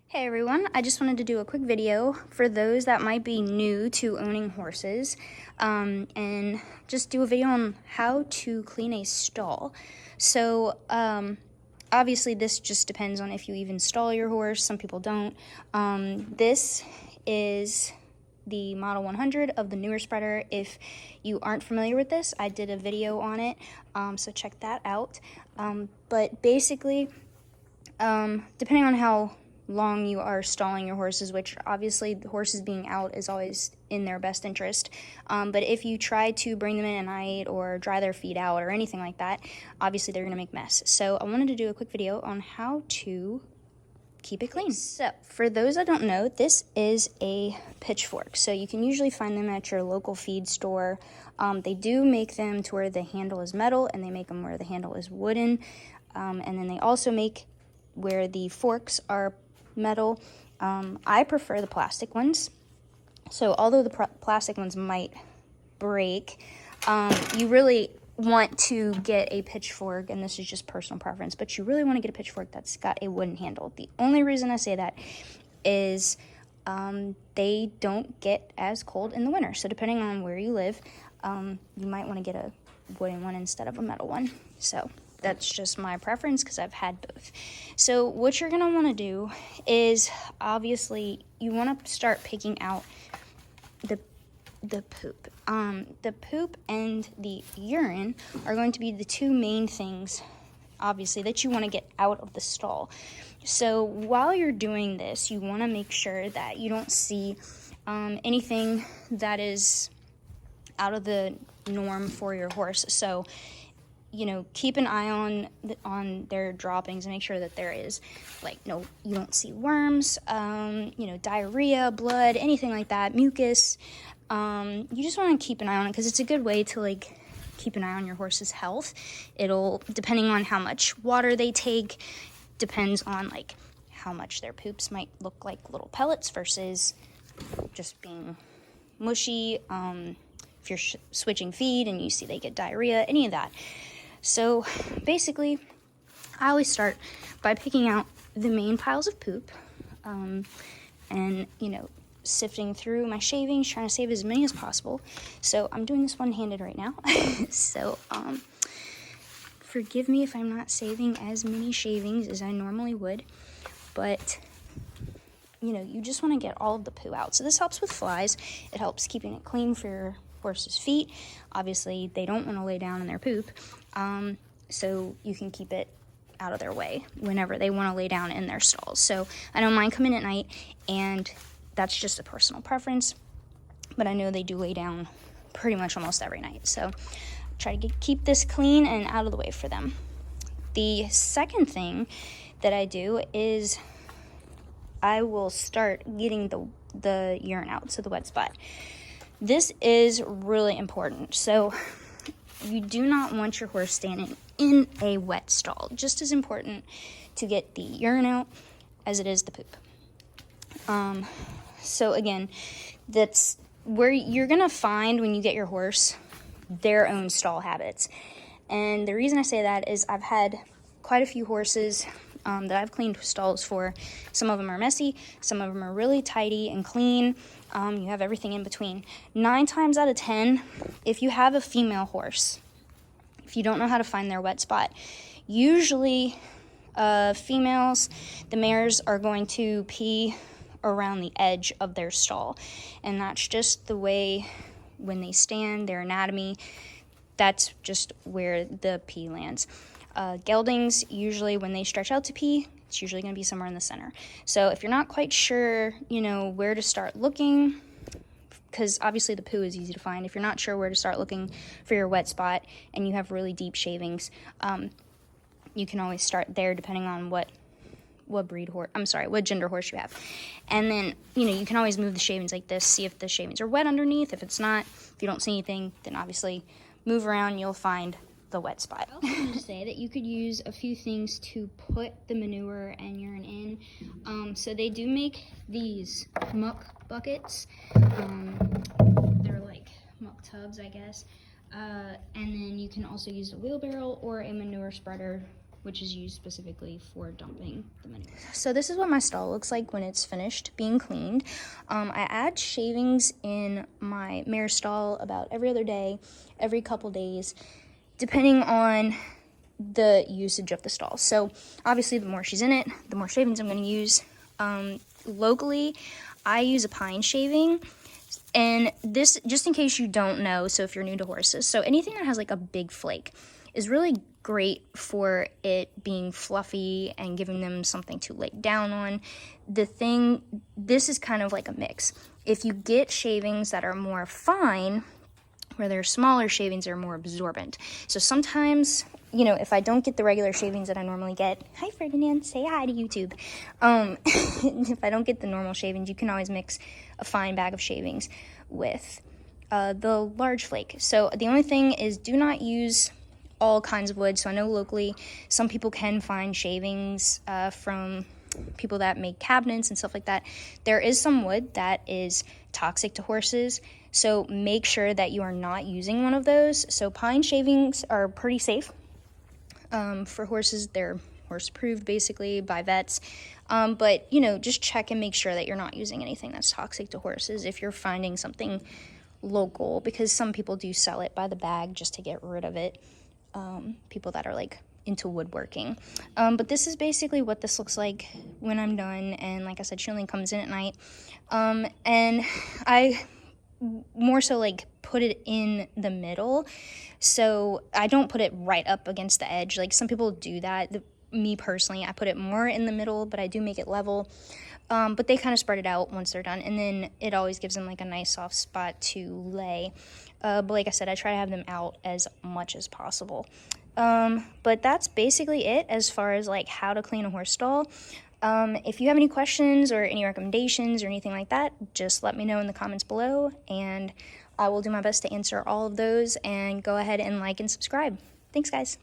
Hey everyone, I just wanted to do a quick video for those that might be new to owning horses, and just do a video on how to clean a stall. So obviously this just depends on if you even stall your horse. Some people don't. This is the Model 100 of the manure spreader. If you aren't familiar with this, I did a video on it, so check that out. But basically, depending on how long you are stalling your horses, which obviously the horses being out is always in their best interest, but if you try to bring them in at night or dry their feet out or anything like that, obviously they're going to make mess. So I wanted to do a quick video on how to keep it clean. So for those that don't know, this is a pitchfork. So you can usually find them at your local feed store. They do make them to where the handle is metal, and they make them where the handle is wooden, and then they also make where the forks are metal. I prefer the plastic ones. So although the plastic ones might break, you really want to get a pitchfork, and this is just personal preference, but you really want to get a pitchfork that's got a wooden handle. The only reason I say that is they don't get as cold in the winter. So depending on where you live, you might want to get a wooden one instead of a metal one. So that's just my preference because I've had both. So what you're going to want to do is, obviously, you want to start picking out the poop. The poop and the urine are going to be the two main things, obviously, that you want to get out of the stall. So while you're doing this, you want to make sure that you don't see anything that is out of the norm for your horse. So keep an eye on their droppings and make sure that there is, you don't see worms, diarrhea, blood, anything like that, mucus. You just want to keep an eye on it because it's a good way to keep an eye on your horse's health. It'll, depending on how much water they take, depends on how much their poops might look like little pellets versus just being mushy. If you're switching feed and you see they get diarrhea, any of that. So basically, I always start by picking out the main piles of poop, and sifting through my shavings, trying to save as many as possible. So I'm doing this one-handed right now. So forgive me if I'm not saving as many shavings as I normally would, but you just want to get all of the poo out. So this helps with flies. It helps keeping it clean for your horse's feet. Obviously, they don't want to lay down in their poop, so you can keep it out of their way whenever they want to lay down in their stalls. So I don't mind coming at night, and that's just a personal preference, but I know they do lay down pretty much almost every night. So try to keep this clean and out of the way for them. The second thing that I do is I will start getting the urine out, so the wet spot. This is really important. So you do not want your horse standing in a wet stall. Just as important to get the urine out as it is the poop. So again, that's where you're gonna find, when you get your horse, their own stall habits. And the reason I say that is I've had quite a few horses that I've cleaned stalls for. Some of them are messy, some of them are really tidy and clean. You have everything in between. 9 times out of 10, if you have a female horse, if you don't know how to find their wet spot, usually females, the mares are going to pee around the edge of their stall. And that's just the way, when they stand, their anatomy, that's just where the pee lands. Geldings, usually when they stretch out to pee, it's usually going to be somewhere in the center. So if you're not quite sure, where to start looking, because obviously the poo is easy to find. If you're not sure where to start looking for your wet spot and you have really deep shavings, you can always start there depending on what gender horse you have. And then, you can always move the shavings like this, see if the shavings are wet underneath. If it's not, if you don't see anything, then obviously move around, you'll find the wet spot. I also want to say that you could use a few things to put the manure and urine in. So they do make these muck buckets. They're like muck tubs, I guess. And then you can also use a wheelbarrow or a manure spreader which is used specifically for dumping the manure. So this is what my stall looks like when it's finished being cleaned. I add shavings in my mare stall about every other day, every couple days, depending on the usage of the stall. So obviously the more she's in it, the more shavings I'm going to use. Locally, I use a pine shaving. And this, just in case you don't know, so if you're new to horses, so anything that has like a big flake is really great for it being fluffy and giving them something to lay down on. This is kind of like a mix. If you get shavings that are more fine, where they're smaller shavings, are more absorbent. So sometimes, you know, if I don't get the regular shavings that I normally get, hi Ferdinand, say hi to YouTube. If I don't get the normal shavings, you can always mix a fine bag of shavings with the large flake. So the only thing is, do not use all kinds of wood. So I know locally some people can find shavings from people that make cabinets and stuff like that. There is some wood that is toxic to horses, so make sure that you are not using one of those. So pine shavings are pretty safe for horses. They're horse approved basically by vets, but you know, just check and make sure that you're not using anything that's toxic to horses if you're finding something local, because some people do sell it by the bag just to get rid of it, people that are like into woodworking. But this is basically what this looks like when I'm done. And like I said, she only comes in at night. And I more so like put it in the middle. So I don't put it right up against the edge. Like some people do that. Me personally, I put it more in the middle, but I do make it level. But they kind of spread it out once they're done. And then it always gives them like a nice soft spot to lay. But like I said, I try to have them out as much as possible. But that's basically it as far as like how to clean a horse stall. If you have any questions or any recommendations or anything like that, just let me know in the comments below, and I will do my best to answer all of those. And go ahead and like and subscribe. Thanks, guys.